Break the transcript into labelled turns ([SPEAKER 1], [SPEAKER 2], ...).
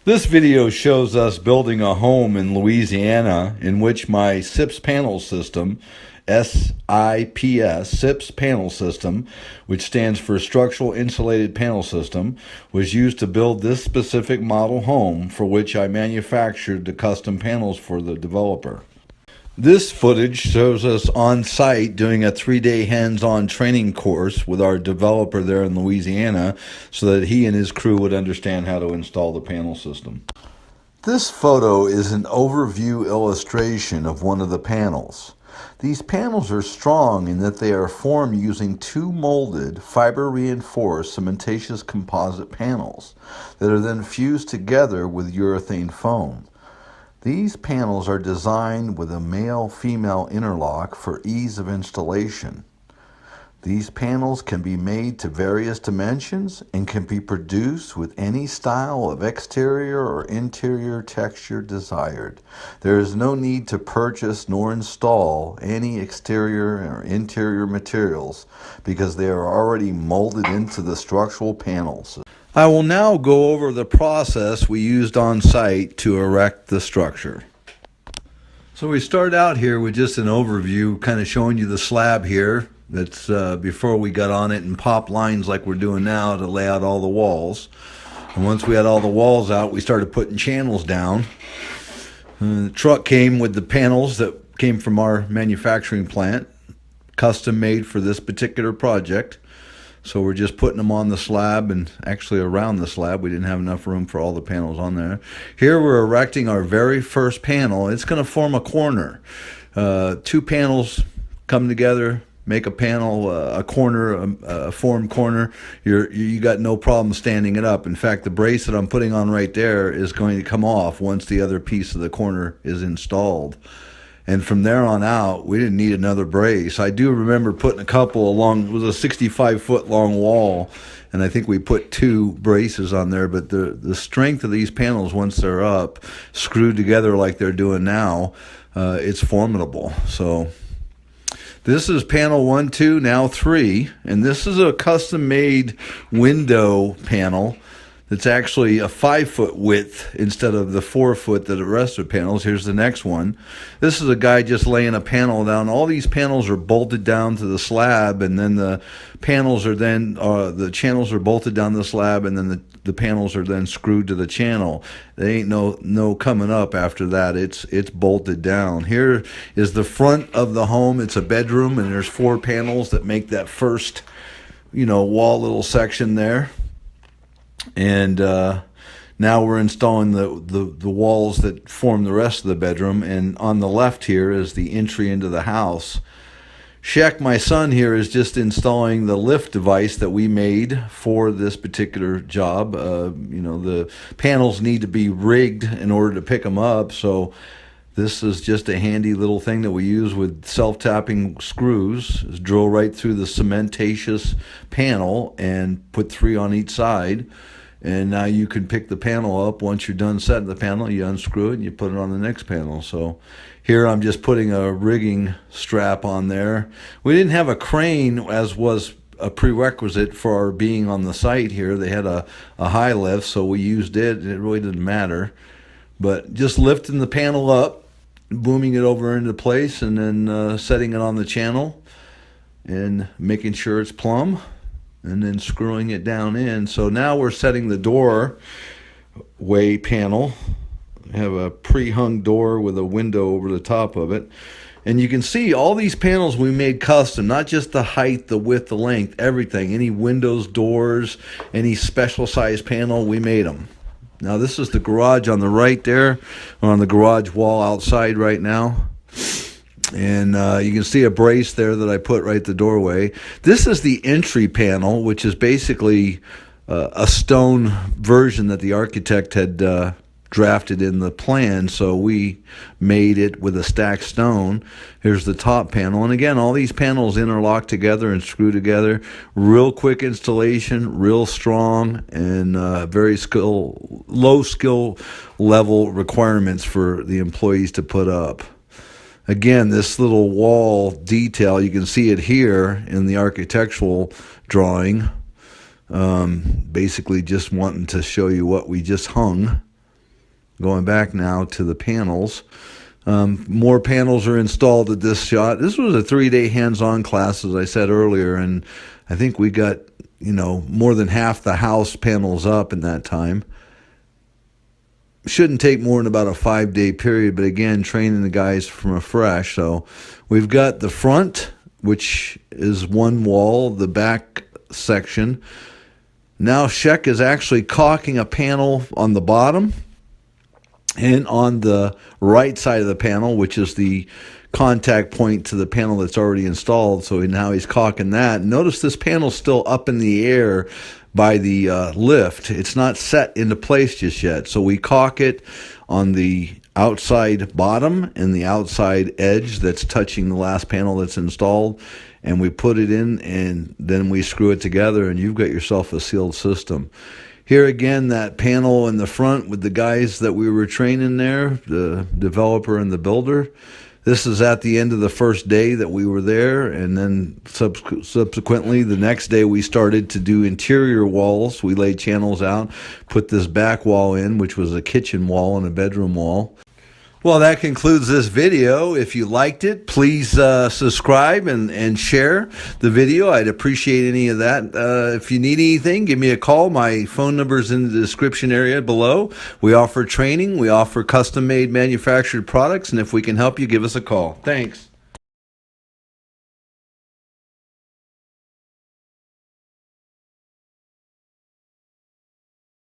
[SPEAKER 1] This video shows us building a home in Louisiana in which my SIPS panel system, SIPS panel system, which stands for Structural Insulated Panel System, was used to build this specific model home for which I manufactured the custom panels for the developer. This footage shows us on site doing a 3-day hands-on training course with our developer there in Louisiana so that he and his crew would understand how to install the panel system. This photo is an overview illustration of one of the panels. These panels are strong in that they are formed using two molded, fiber-reinforced cementitious composite panels that are then fused together with urethane foam. These panels are designed with a male-female interlock for ease of installation. These panels can be made to various dimensions and can be produced with any style of exterior or interior texture desired. There is no need to purchase nor install any exterior or interior materials because they are already molded into the structural panels. I will now go over the process we used on site to erect the structure. So we start out here with just an overview, kind of showing you the slab here. That's before we got on it and popped lines like we're doing now to lay out all the walls. And once we had all the walls out, we started putting channels down. The truck came with the panels that came from our manufacturing plant, custom made for this particular project. So we're just putting them on the slab and actually around the slab. We didn't have enough room for all the panels on there. Here we're erecting our very first panel. It's going to form a corner. Two panels come together, make a panel, a corner, a formed corner. You got no problem standing it up. In fact, the brace that I'm putting on right there is going to come off once the other piece of the corner is installed. And from there on out, we didn't need another brace. I do remember putting a couple along, it was a 65-foot long wall, and I think we put 2 braces on there. But the strength of these panels, once they're up, screwed together like they're doing now, it's formidable. So this is panel 1, 2, now 3, and this is a custom-made window panel. It's actually a 5-foot width instead of the 4-foot that the rest of the panels. Here's the next one. This is a guy just laying a panel down. All these panels are bolted down to the slab, and then the panels are then the channels are bolted down the slab, and then the panels are then screwed to the channel. They ain't no coming up after that. It's bolted down. Here is the front of the home. It's a bedroom, and there's 4 panels that make that first, wall little section there. And now we're installing the walls that form the rest of the bedroom. And on the left here is the entry into the house. Shaq, my son here, is just installing the lift device that we made for this particular job. The panels need to be rigged in order to pick them up. So this is just a handy little thing that we use with self-tapping screws. Just drill right through the cementatious panel and put 3 on each side. And now you can pick the panel up. Once you're done setting the panel, you unscrew it and you put it on the next panel. So here I'm just putting a rigging strap on there. We didn't have a crane, as was a prerequisite for our being on the site here. They had a high lift, so we used it. It really didn't matter. But just lifting the panel up, booming it over into place, and then setting it on the channel and making sure it's plumb, and then screwing it down in. So now we're setting the doorway panel. We have a pre-hung door with a window over the top of it. And you can see all these panels we made custom, not just the height, the width, the length, everything. Any windows, doors, any special size panel, we made them. Now this is the garage on the right there. We're on the garage wall outside right now. And you can see a brace there that I put right the doorway. This is the entry panel, which is basically a stone version that the architect had drafted in the plan. So we made it with a stacked stone. Here's the top panel. And again, all these panels interlock together and screw together. Real quick installation, real strong, and very low skill level requirements for the employees to put up. Again, this little wall detail, you can see it here in the architectural drawing. Basically just wanting to show you what we just hung. going back now to the panels. More panels are installed at this shot. This was a 3-day hands-on class, as I said earlier, and I think we got, more than half the house panels up in that time. Shouldn't take more than about a 5-day period, but again, training the guys from afresh. So we've got the front, which is one wall, the back section. Now Sheck is actually caulking a panel on the bottom and on the right side of the panel, which is the contact point to the panel that's already installed. So now he's caulking that. Notice this panel's still up in the air by the lift. It's not set into place just yet. So we caulk it on the outside bottom and the outside edge that's touching the last panel that's installed, and we put it in, and then we screw it together, and you've got yourself a sealed system. Here again, that panel in the front with the guys that we were training there, the developer and the builder. This is at the end of the first day that we were there, and then subsequently the next day we started to do interior walls. We laid channels out, put this back wall in, which was a kitchen wall and a bedroom wall. Well, that concludes this video. If you liked it, please subscribe and share the video. I'd appreciate any of that. If you need anything, give me a call. My phone number is in the description area below. We offer training. We offer custom-made manufactured products, and if we can help you, give us a call. Thanks.